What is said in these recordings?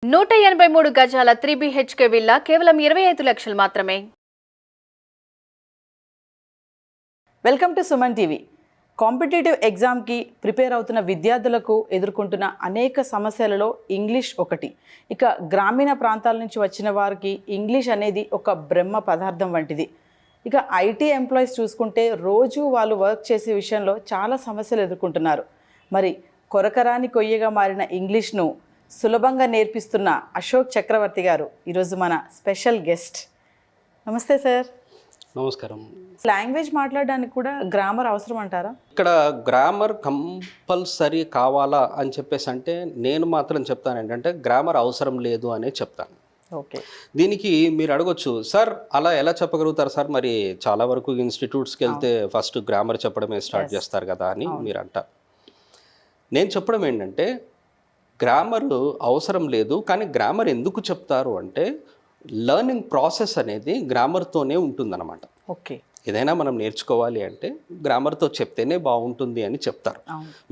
183 గజాల 3 BHK villa కేవలం 25 లక్షలు మాత్రమే. Welcome to Suman TV. Competitive ఎగ్జామ్కి ప్రిపేర్ అవుతున్న విద్యార్థులకు ఎదుర్కొంటున్న అనేక సమస్యలలో ఇంగ్లీష్ ఒకటి. ఇక గ్రామీణ ప్రాంతాల నుంచి వచ్చిన వారికి ఇంగ్లీష్ అనేది ఒక బ్రహ్మ పదార్థం వంటిది. ఇక ఐటీ ఎంప్లాయీస్ చూసుకుంటే రోజు వాళ్ళు వర్క్ చేసే విషయంలో చాలా సమస్యలు ఎదుర్కొంటున్నారు. మరి కొరకరాని కొయ్యగా మారిన ఇంగ్లీష్ను సులభంగా నేర్పిస్తున్న అశోక్ చక్రవర్తి గారు ఈరోజు మన స్పెషల్ గెస్ట్. నమస్తే సార్. నమస్కారం. లాంగ్వేజ్ మాట్లాడడానికి కూడా గ్రామర్ అవసరం అంటారా? ఇక్కడ గ్రామర్ కంపల్సరీ కావాలా అని చెప్పేసి అంటే నేను మాత్రం చెప్తాను ఏంటంటే గ్రామర్ అవసరం లేదు అనే చెప్తాను. ఓకే, దీనికి మీరు అడగొచ్చు, సార్ అలా ఎలా చెప్పగలుగుతారు సార్, మరి చాలా వరకు ఇన్స్టిట్యూట్స్కి వెళ్తే ఫస్ట్ గ్రామర్ చెప్పడమే స్టార్ట్ చేస్తారు కదా అని మీరు అంటారు. నేను చెప్పడం ఏంటంటే గ్రామర్ అవసరం లేదు, కానీ గ్రామర్ ఎందుకు చెప్తారు అంటే లెర్నింగ్ ప్రాసెస్ అనేది గ్రామర్తోనే ఉంటుందన్నమాట. ఓకే, ఏదైనా మనం నేర్చుకోవాలి అంటే గ్రామర్తో చెప్తేనే బాగుంటుంది అని చెప్తారు.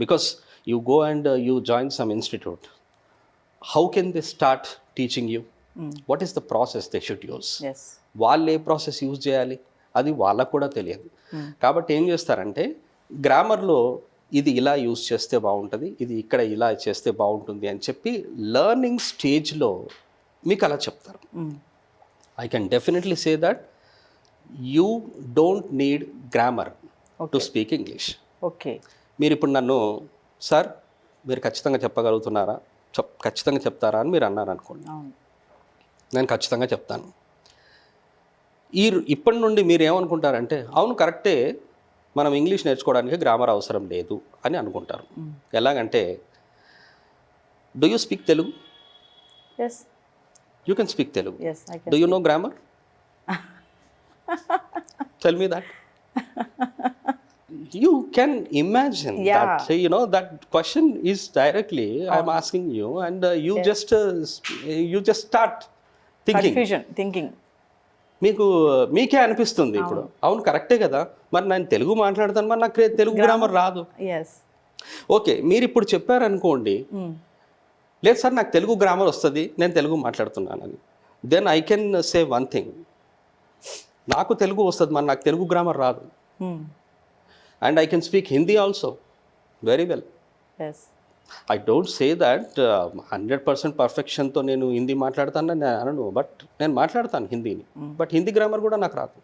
Because you go and you join some institute, how can they start teaching you, what is the process they should use, వాళ్ళు ఏ ప్రాసెస్ యూజ్ చేయాలి అది వాళ్ళకు కూడా తెలియదు. కాబట్టి ఏం చేస్తారంటే గ్రామర్లో ఇది ఇలా యూజ్ చేస్తే బాగుంటుంది, ఇది ఇక్కడ ఇలా చేస్తే బాగుంటుంది అని చెప్పి లెర్నింగ్ స్టేజ్లో మీకు అలా చెప్తారు. I can definitely say that you don't need grammar to speak English. Okay, మీరు ఇప్పుడు నన్ను సార్ మీరు ఖచ్చితంగా చెప్పగలుగుతున్నారా, ఖచ్చితంగా చెప్తారా అని మీరు అన్నారు అనుకోండి, నేను ఖచ్చితంగా చెప్తాను. ఇప్పటి నుండి మీరు ఏమనుకుంటారంటే అవును కరెక్టే, మనం ఇంగ్లీష్ నేర్చుకోవడానికి గ్రామర్ అవసరం లేదు అని అనుకుంటారు. ఎలాగంటే, do you speak Telugu? You can speak Telugu. Do you no grammar? Tell me that. You can imagine that, you know, that question is directly I'm asking you, and you just start thinking. మీకే అనిపిస్తుంది ఇప్పుడు అవును కరెక్టే కదా, మరి నేను తెలుగు మాట్లాడతాను, మరి నాకు తెలుగు గ్రామర్ రాదు. ఓకే, మీరు ఇప్పుడు చెప్పారనుకోండి, లేదు సార్ నాకు తెలుగు గ్రామర్ వస్తుంది, నేను తెలుగు మాట్లాడుతున్నానని, then I can say one thing, నాకు తెలుగు వస్తుంది, మరి నాకు తెలుగు గ్రామర్ రాదు. And I can speak Hindi also very well. I don't say that 100% పర్ఫెక్షన్తో నేను హిందీ మాట్లాడతాను అనను, బట్ నేను మాట్లాడతాను హిందీని, బట్ హిందీ గ్రామర్ కూడా నాకు రాదు.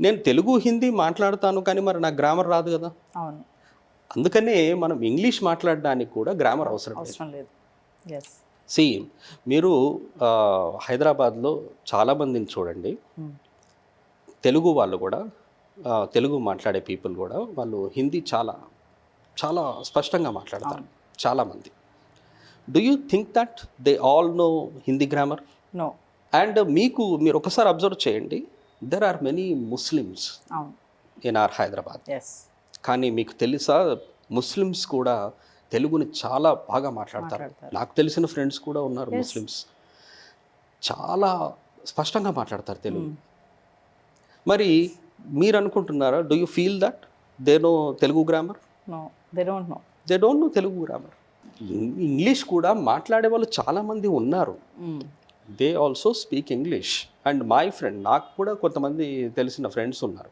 నేను తెలుగు హిందీ మాట్లాడతాను కానీ మరి నాకు గ్రామర్ రాదు కదా. అందుకనే మనం ఇంగ్లీష్ మాట్లాడడానికి కూడా గ్రామర్ అవసరం లేదు. సి మీరు హైదరాబాద్లో చాలామందిని చూడండి, తెలుగు వాళ్ళు కూడా, తెలుగు మాట్లాడే పీపుల్ కూడా వాళ్ళు హిందీ చాలా చాలా స్పష్టంగా మాట్లాడతారు చాలామంది. Do you think that they all know Hindi grammar? No. And మీరు ఒకసారి అబ్జర్వ్ చేయండి, there are many Muslims in our Hyderabad. కానీ మీకు తెలుసా, ముస్లిమ్స్ కూడా తెలుగుని చాలా బాగా మాట్లాడతారు. నాకు తెలిసిన ఫ్రెండ్స్ కూడా ఉన్నారు ముస్లిమ్స్, చాలా స్పష్టంగా మాట్లాడతారు తెలుగు. మరి మీరు అనుకుంటున్నారా, do you feel that they know Telugu grammar? No, they don't know Telugu grammar. English కూడా మాట్లాడే వాళ్ళు చాలామంది ఉన్నారు, they also speak English. And my friend, నాకు కూడా కొంతమంది తెలిసిన ఫ్రెండ్స్ ఉన్నారు,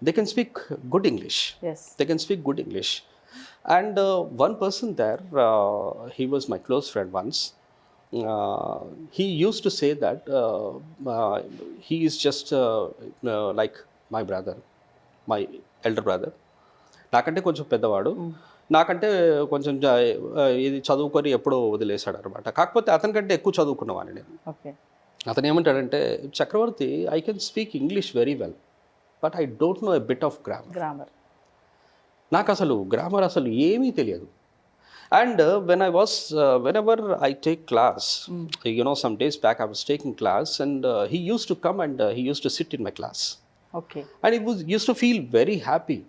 they can speak good English. And one person there, he was my close friend once. He used to say that he is just like my brother, my elder brother. నాకంటే కొంచెం పెద్దవాడు, నాకంటే కొంచెం ఇది చదువుకొని ఎప్పుడో వదిలేశాడు అనమాట. కాకపోతే అతనికంటే ఎక్కువ చదువుకున్నవాడిని నేను. అతను ఏమంటాడంటే, Chakravarthi, I can speak English very well, but I don't know a bit of grammar. నాకు అసలు గ్రామర్ అసలు ఏమీ తెలియదు. And whenever I take class, you know, some days back I was taking class, and he used to come and he used to sit in my class. And he used to feel very happy.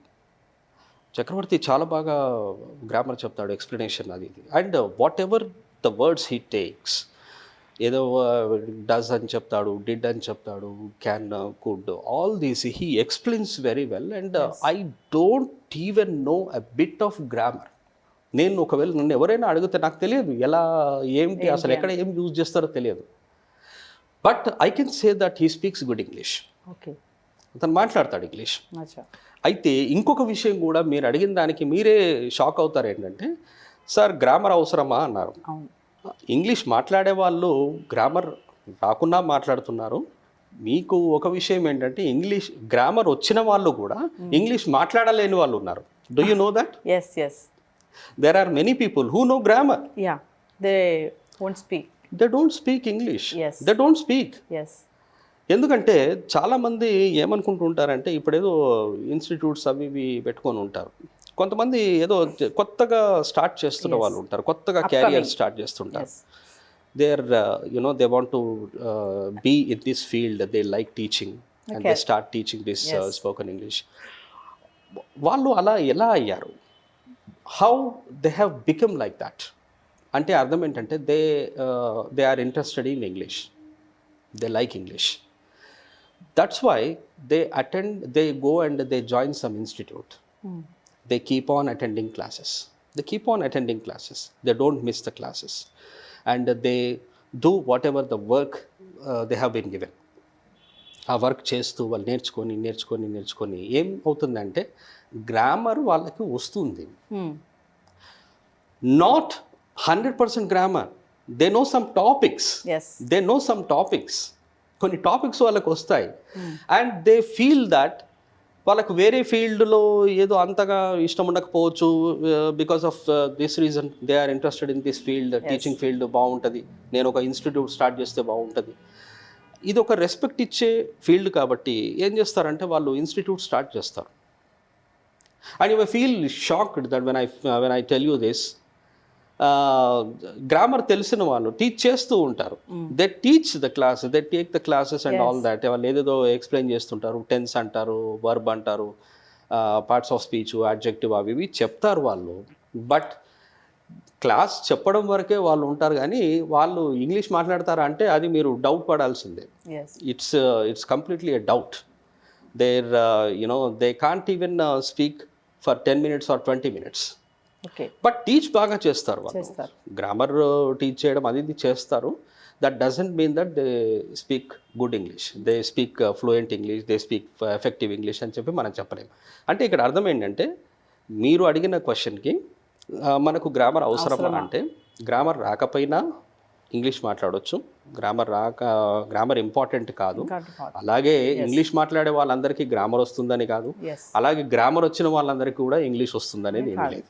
చక్రవర్తి చాలా బాగా grammar చెప్తాడు, explanation అది ఇది. And what ever the words he takes, ఏదో does అని చెప్తాడు, did అని చెప్తాడు, can, could, all these he explains very well. And I don't even know a bit of grammar. నేను ఒకవేళ నన్ను ఎవరైనా అడిగితే నాకు తెలియదు ఎలా ఏంటి అసలు ఎక్కడ ఏం యూజ్ చేస్తారో తెలియదు. But I can say that he speaks good English. Okay, అతను మాట్లాడతాడు ఇంగ్లీష్. అచ్చా. అయితే ఇంకొక విషయం కూడా మీరు అడిగిన దానికి మీరే షాక్ అవుతారు. ఏంటంటే సార్ గ్రామర్ అవసరమా అన్నారు. అవును, ఇంగ్లీష్ మాట్లాడే వాళ్ళు గ్రామర్ రాకుండా మాట్లాడుతున్నారు. మీకు ఒక విషయం ఏంటంటే ఇంగ్లీష్ గ్రామర్ వచ్చిన వాళ్ళు కూడా ఇంగ్లీష్ మాట్లాడలేని వాళ్ళు ఉన్నారు. Do you know that? Yes yes, there are many people who know grammar. Yeah, they won't speak. They don't speak English. Yes. They don't speak. Yes, ఎందుకంటే చాలామంది ఏమనుకుంటూ ఉంటారంటే ఇప్పుడు ఏదో ఇన్స్టిట్యూట్స్ అవి ఇవి పెట్టుకొని ఉంటారు. కొంతమంది ఏదో కొత్తగా స్టార్ట్ చేస్తున్న వాళ్ళు ఉంటారు, కొత్తగా క్యారియర్ స్టార్ట్ చేస్తుంటారు. They are they want to be in this field, they like teaching and they start teaching this spoken English. వాళ్ళు అలా ఎలా అయ్యారు? How they have become like that అంటే అర్థం ఏంటంటే they are interested in English, they like English. That's why they go and they join some institute. They keep on attending classes. They don't miss the classes. And they do whatever the work they have been given. ఆ work చేస్తూ వాళ్ళు నేర్చుకొని ఏం అవుతుందంటే grammar వాళ్ళకి వస్తుంది. Not 100% grammar. They know some topics. కొన్ని topics వాళ్ళకి వస్తాయి. అండ్ దే ఫీల్ దట్ వాళ్ళకు వేరే ఫీల్డ్లో ఏదో అంతగా ఇష్టం ఉండకపోవచ్చు. Because of this reason they are interested in this field. Teaching field బాగుంటుంది, నేను ఒక ఇన్స్టిట్యూట్ స్టార్ట్ చేస్తే బాగుంటుంది. ఇది ఒక రెస్పెక్ట్ ఇచ్చే ఫీల్డ్ కాబట్టి ఏం చేస్తారంటే వాళ్ళు ఇన్స్టిట్యూట్ స్టార్ట్ చేస్తారు. And you may feel shocked that when I tell you this, grammar తెలిసిన వాళ్ళు టీచ్ చేస్తూ ఉంటారు. They teach the class, they take the classes and all that. వాళ్ళు ఏదేదో ఎక్స్ప్లెయిన్ చేస్తుంటారు, టెన్స్ అంటారు, వర్బ్ అంటారు, పార్ట్స్ ఆఫ్ స్పీచ్, అడ్జెక్టివ్ అవి ఇవి చెప్తారు వాళ్ళు. బట్ క్లాస్ చెప్పడం వరకే వాళ్ళు ఉంటారు, కానీ వాళ్ళు ఇంగ్లీష్ మాట్లాడతారా అంటే అది మీరు డౌట్ పడాల్సిందే. It's completely a doubt. They can't even speak for 10 minutes or 20 minutes. But teach బాగా చేస్తారు వాళ్ళు. గ్రామర్ టీచ్ చేయడం అది ఇది చేస్తారు. That doesn't mean that they speak good English, they speak fluent English, they speak effective English అని చెప్పి మనం చెప్పలేము. అంటే ఇక్కడ అర్థం ఏంటంటే మీరు అడిగిన క్వశ్చన్కి మనకు గ్రామర్ అవసరమా అంటే గ్రామర్ రాకపోయినా ఇంగ్లీష్ మాట్లాడవచ్చు. గ్రామర్ ఇంపార్టెంట్ కాదు. అలాగే ఇంగ్లీష్ మాట్లాడే వాళ్ళందరికీ గ్రామర్ వస్తుందని కాదు, అలాగే గ్రామర్ వచ్చిన వాళ్ళందరికీ కూడా ఇంగ్లీష్ వస్తుందనేది ఏమీ లేదు.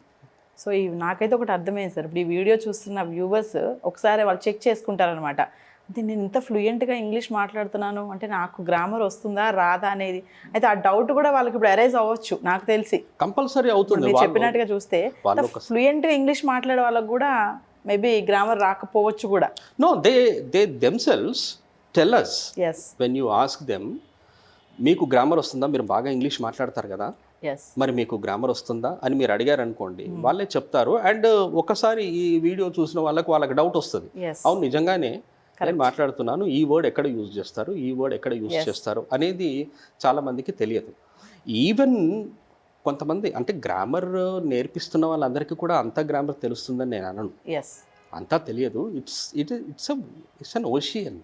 సో నాకైతే ఒకటి అర్థమైంది సార్, ఇప్పుడు ఈ వీడియో చూస్తున్న వ్యూవర్స్ ఒకసారి వాళ్ళు చెక్ చేసుకుంటారనమాట. అంటే నేను ఇంత ఫ్లూయెంట్గా ఇంగ్లీష్ మాట్లాడుతున్నాను అంటే నాకు గ్రామర్ వస్తుందా రాదా అనేది. అయితే ఆ డౌట్ కూడా వాళ్ళకి ఇప్పుడు అరైజ్ అవ్వచ్చు నాకు తెలిసి. కంపల్సరీ అవుతుంది. మీరు చెప్పినట్టుగా చూస్తే ఫ్లూయెంట్గా ఇంగ్లీష్ మాట్లాడే వాళ్ళకు కూడా మేబీ గ్రామర్ రాకపోవచ్చు కూడా. No, they themselves tell us when you ask them, మీకు గ్రామర్ వస్తుందా, మీరు బాగా ఇంగ్లీష్ మాట్లాడతారు కదా, మరి మీకు గ్రామర్ వస్తుందా అని మీరు అడిగారు అనుకోండి, వాళ్ళే చెప్తారు. అండ్ ఒకసారి ఈ వీడియో చూసిన వాళ్ళకి డౌట్ వస్తుంది, అవును నిజంగానే నేను మాట్లాడుతున్నాను, ఈ వర్డ్ ఎక్కడ యూజ్ చేస్తారు, ఈ వర్డ్ ఎక్కడ యూజ్ చేస్తారు అనేది చాలా మందికి తెలియదు. ఈవెన్ కొంతమంది అంటే గ్రామర్ నేర్పిస్తున్న వాళ్ళందరికీ కూడా అంత గ్రామర్ తెలుస్తుందని నేను అనను. అంతా తెలియదు. It's an ocean.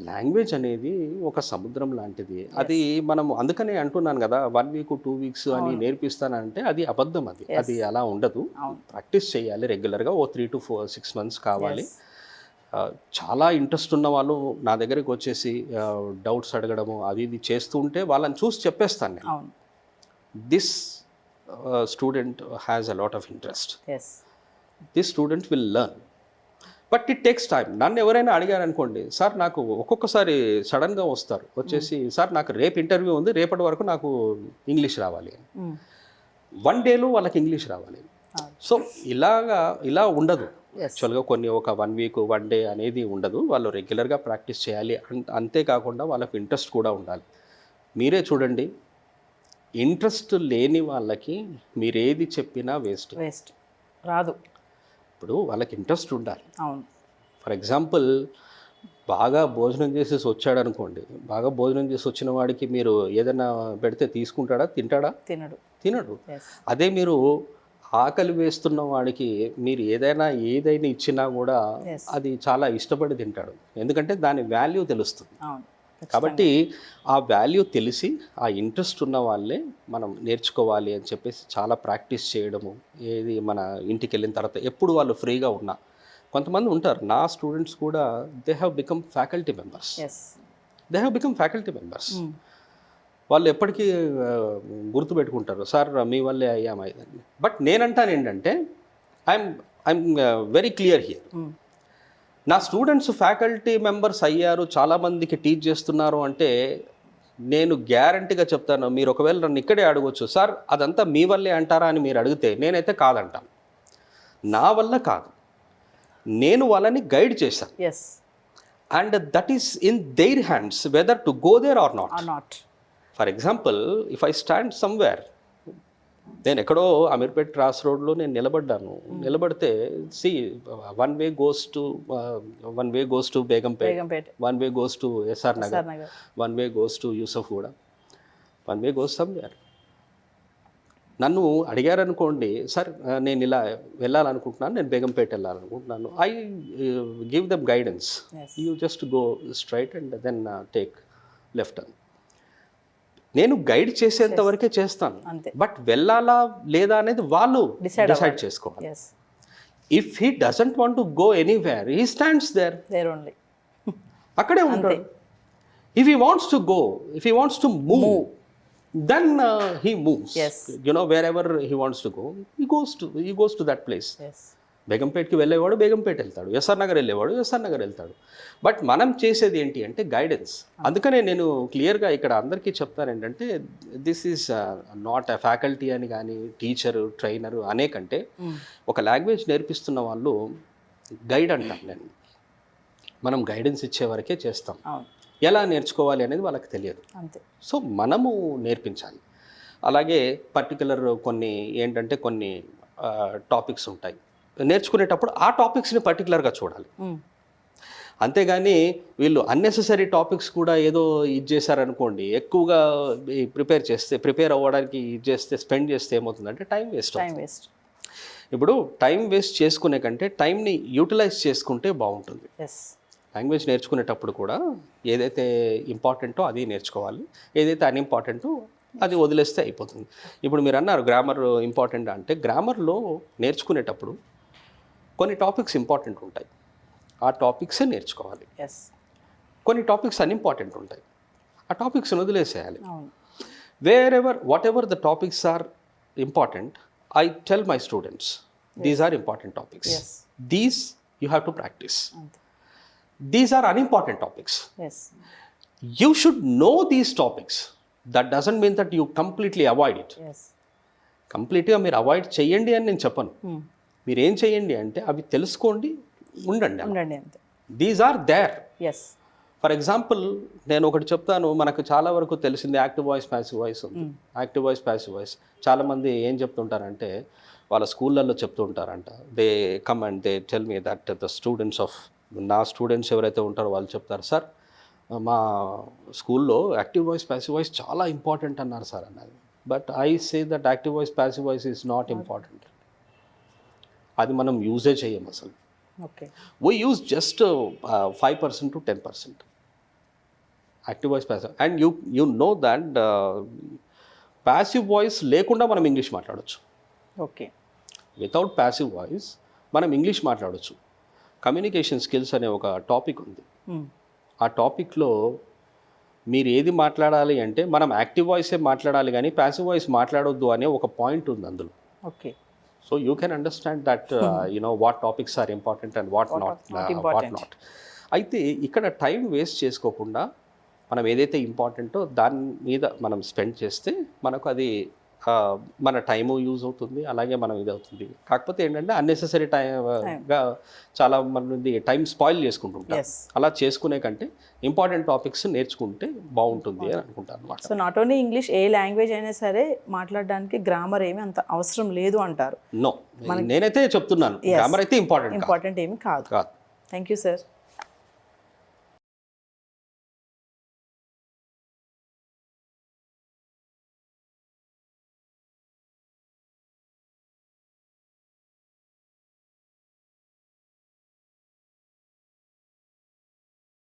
లాంగ్వేజ్ అనేది ఒక సముద్రం లాంటిది. అది మనం అందుకనే అంటున్నాను కదా 1 week 2 weeks అని నేర్పిస్తానంటే అది అబద్ధం. అది అలా ఉండదు. ప్రాక్టీస్ చేయాలి రెగ్యులర్గా. 3 to 6 months కావాలి. చాలా ఇంట్రెస్ట్ ఉన్న వాళ్ళు నా దగ్గరికి వచ్చేసి డౌట్స్ అడగడము అది ఇది చేస్తూ ఉంటే వాళ్ళని చూసి చెప్పేస్తాను నేను, this student has a lot of interest, this student will learn. But it takes time. నన్ను ఎవరైనా అడిగారు అనుకోండి, సార్ నాకు ఒక్కొక్కసారి సడన్గా వస్తారు వచ్చేసి, సార్ నాకు రేపు ఇంటర్వ్యూ ఉంది, రేపటి వరకు నాకు ఇంగ్లీష్ రావాలి అని. 1 day వాళ్ళకి ఇంగ్లీష్ రావాలి. సో ఇలా ఉండదు యాక్చువల్గా. కొన్ని ఒక 1 week 1 day అనేది ఉండదు. వాళ్ళు రెగ్యులర్గా ప్రాక్టీస్ చేయాలి. అంతేకాకుండా వాళ్ళకి ఇంట్రెస్ట్ కూడా ఉండాలి. మీరే చూడండి, ఇంట్రెస్ట్ లేని వాళ్ళకి మీరు ఏది చెప్పినా వేస్ట్ రాదు. ఇప్పుడు వాళ్ళకి ఇంట్రెస్ట్ ఉండాలి. ఫర్ ఎగ్జాంపుల్ బాగా భోజనం చేసేసి వచ్చాడు అనుకోండి, బాగా భోజనం చేసి వచ్చిన వాడికి మీరు ఏదైనా పెడితే తీసుకుంటాడా, తింటాడా? తినడు. అదే మీరు ఆకలి వేస్తున్న వాడికి మీరు ఏదైనా ఇచ్చినా కూడా Yes. అది చాలా ఇష్టపడి తింటాడు, ఎందుకంటే దాని వాల్యూ తెలుస్తుంది. అవును. కాబట్టి ఆ వాల్యూ తెలిసి ఆ ఇంట్రెస్ట్ ఉన్న వాళ్ళే మనం నేర్చుకోవాలి అని చెప్పేసి చాలా ప్రాక్టీస్ చేయడము. ఏది మన ఇంటికి వెళ్ళిన తర్వాత ఎప్పుడు వాళ్ళు ఫ్రీగా ఉన్నా, కొంతమంది ఉంటారు నా స్టూడెంట్స్ కూడా they have become faculty members. వాళ్ళు ఎప్పటికీ గుర్తుపెట్టుకుంటారు, సార్ మీ వల్లే అయ్యాము అయిందని. బట్ నేనంటాను ఏంటంటే ఐఎమ్ వెరీ క్లియర్ హియర్. నా స్టూడెంట్స్ ఫ్యాకల్టీ మెంబర్స్ అయ్యారు, చాలామందికి టీచ్ చేస్తున్నారు అంటే నేను గ్యారంటీగా చెప్తాను. మీరు ఒకవేళ నన్ను ఇక్కడే అడగొచ్చు, సార్ అదంతా మీ వల్లే అంటారా అని మీరు అడిగితే నేనైతే కాదంటాను. నా వల్ల కాదు, నేను వాళ్ళని గైడ్ చేశాను. Yes. And that is in their hands whether to go there or not. For example, if I stand somewhere, నేను ఎక్కడో అమీర్పేట్ క్రాస్ రోడ్లో నేను నిలబడితే one way goes to Begumpet, one way goes to SR Nagar, one way goes to Yousufguda, one way goes somewhere. నన్ను అడిగారనుకోండి, sir నేను ఇలా వెళ్ళాలనుకుంటున్నాను, నేను బేగంపేట వెళ్ళాలనుకుంటున్నాను, I give them guidance. You just go straight and then take left అని నేను గైడ్ చేసేంత వరకే చేస్తాను. బట్ వెళ్ళాలా లేదా అనేది వాళ్ళు డిసైడ్ చేసుకోవాలి. If he doesn't want to go anywhere, he stands there only, అక్కడే ఉంటాడు. If he wants to go, if he wants to move, then he moves. Wherever he wants to go, he goes to that place. బేగంపేట్కి వెళ్ళేవాడు బేగంపేట వెళ్తాడు, SR Nagar వెళ్ళేవాడు SR Nagar వెళ్తాడు. But మనం చేసేది ఏంటి అంటే గైడెన్స్. అందుకనే నేను క్లియర్గా ఇక్కడ అందరికీ చెప్తాను ఏంటంటే, this is not a faculty అని కానీ టీచరు ట్రైనరు అనే కంటే ఒక లాంగ్వేజ్ నేర్పిస్తున్న వాళ్ళు గైడ్ అంటాను నేను. మనం గైడెన్స్ ఇచ్చే వరకే చేస్తాం, ఎలా నేర్చుకోవాలి అనేది వాళ్ళకి తెలియదు. సో మనము నేర్పించాలి. అలాగే పర్టికులర్ కొన్ని ఏంటంటే కొన్ని టాపిక్స్ ఉంటాయి, నేర్చుకునేటప్పుడు ఆ టాపిక్స్ని పర్టికులర్గా చూడాలి. అంతేగాని వీళ్ళు అన్నెసెసరీ టాపిక్స్ కూడా ఏదో ఇది చేశారనుకోండి, ఎక్కువగా ప్రిపేర్ అవ్వడానికి ఇది చేస్తే స్పెండ్ చేస్తే ఏమవుతుందంటే టైం వేస్ట్. ఇప్పుడు టైం వేస్ట్ చేసుకునే కంటే టైంని యూటిలైజ్ చేసుకుంటే బాగుంటుంది. లాంగ్వేజ్ నేర్చుకునేటప్పుడు కూడా ఏదైతే ఇంపార్టెంటో అది నేర్చుకోవాలి, ఏదైతే అన్ఇంపార్టెంటో అది వదిలేస్తే అయిపోతుంది. ఇప్పుడు మీరు అన్నారు గ్రామర్ ఇంపార్టెంట్ అంటే, గ్రామర్లో నేర్చుకునేటప్పుడు కొన్ని టాపిక్స్ ఇంపార్టెంట్ ఉంటాయి, ఆ టాపిక్సే నేర్చుకోవాలి. కొన్ని టాపిక్స్ అన్ఇంపార్టెంట్ ఉంటాయి, ఆ టాపిక్స్ని వదిలేసేయాలి. Whatever the topics are important, I tell my students these are important topics, these you have to practice. These are unimportant topics. You should know these topics. That doesn't mean that you completely avoid it. కంప్లీట్గా మీరు avoid చేయండి అని నేను చెప్పను. మీరు ఏం చేయండి అంటే అవి తెలుసుకోండి, ఉండండి. These are there. For example నేను ఒకటి చెప్తాను, మనకు చాలా వరకు తెలిసింది యాక్టివ్ వాయిస్ ప్యాసివ్ వాయిస్ ఉంది. యాక్టివ్ వాయిస్ ప్యాసివ్ వాయిస్ చాలామంది ఏం చెప్తుంటారంటే, వాళ్ళ స్కూళ్ళల్లో చెప్తూ ఉంటారంట, they come and they tell me that the students of నా స్టూడెంట్స్ ఎవరైతే ఉంటారో వాళ్ళు చెప్తారు, సార్ మా స్కూల్లో యాక్టివ్ వాయిస్ ప్యాసివ్ వాయిస్ చాలా ఇంపార్టెంట్ అన్నారు సార్ అన్నది. But I say that active voice passive voice is not important. అది మనం యూజే చేయం అసలు. We use just 5% to 10% active voice passive. And you know that passive voice లేకుండా మనం ఇంగ్లీష్ మాట్లాడవచ్చు. వితౌట్ ప్యాసివ్ వాయిస్ మనం ఇంగ్లీష్ మాట్లాడవచ్చు. కమ్యూనికేషన్ స్కిల్స్ అనే ఒక టాపిక్ ఉంది. ఆ టాపిక్లో మీరు ఏది మాట్లాడాలి అంటే మనం యాక్టివ్ వాయిసే మాట్లాడాలి కానీ ప్యాసివ్ వాయిస్ మాట్లాడొద్దు అనే ఒక పాయింట్ ఉంది అందులో. So you can understand that what topics are important and what not. అయితే ఇక్కడ టైం వేస్ట్ చేసుకోకుండా మనం ఏదైతే ఇంపార్టెంటో దాని మీద మనం స్పెండ్ చేస్తే మనకు అది మన టైము యూజ్ అవుతుంది, అలాగే మనం ఇది అవుతుంది. కాకపోతే ఏంటంటే అన్నెసెసరీ టైంగా చాలా మంది టైం స్పాయిల్ చేసుకుంటుంటారు. అలా చేసుకునే కంటే ఇంపార్టెంట్ టాపిక్స్ నేర్చుకుంటే బాగుంటుంది అని అనుకుంటాను అనమాట. So not only English, A language అయినా సరే మాట్లాడడానికి గ్రామర్ ఏమీ అంత అవసరం లేదు అంటారు? నో, నేనైతే చెప్తున్నాను గ్రామర్ అయితే ఇంపార్టెంట్ ఏమీ కాదు. Thank you sir.